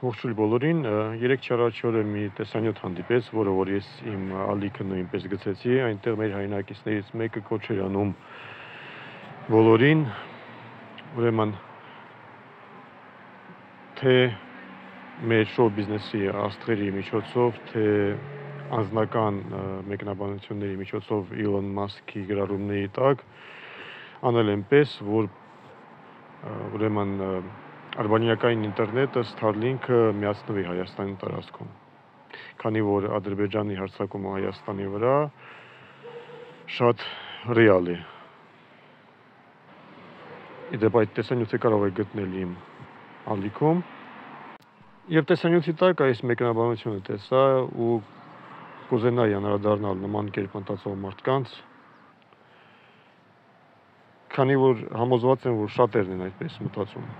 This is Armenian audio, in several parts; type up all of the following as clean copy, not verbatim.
Ողջույն բոլորին, 3-4 օրը մի տեսանյութ հանդիպեց, որը որ ես իմ ալիքը նույնպես գցեցի, այնտեղ մեր հայրենակիցներից մեկը կոչ էր անում բոլորին, ուրեմն թե մեր շոու բիզնեսի աստղերի միջոցով, թե անձնական մեկնաբանությունների միջոցով Իլոն Մասկի գրառումների տակ անել այնպես, որ ուրեմն արբանյակային ինտերնետը Starlink-ը միացնվի Հայաստանի տարածքում, քանի որ Ադրբեջանի հարձակումը Հայաստանի վրա շատ ռեալ է։ Իդեպ այդ տեսանյութը կարող եք գտնել իմ ալիքում, եւ տեսանյութի տակ այս մեկնաբանությունը տեսա ու կուզենայի անդրադառնալ նման կերպ մտածող մարդկանց, քանի որ համոզված եմ, որ շատերն են այդպես մտածում։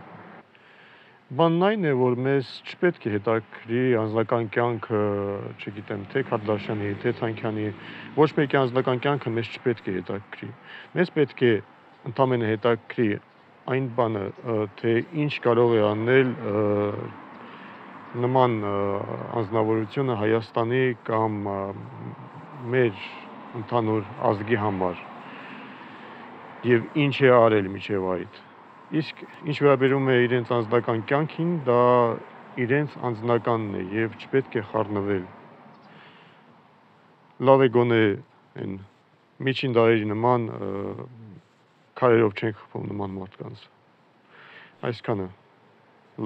Բանն այն է, որ մեզ չպետք է հետաքրի անձնական կյանքը, չգիտեմ, թե Քարդաշյանի, թե Թանկյանի, ոչ մեկի անձնական կյանքը մեզ չպետք է հետաքրի։ Մեզ պետք է ընդամենը հետաքրի այն բանը, թե ինչ կարող է անել նման անձնավորությունը Հայաստանի կամ մեր ընդհանուր ազգի համար եւ ինչ է արել մինչեւ այդ։ Իսկ ինչ վերաբերում է իրենց անձնական կյանքին, դա իրենց անձնականն է եւ չպետք է խառնվել։ Լավ է գոնե այն միջին դարերի նման քարերով չենք խփում նման մարդկանց։ Այսքանը,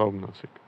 լավ մնացեք։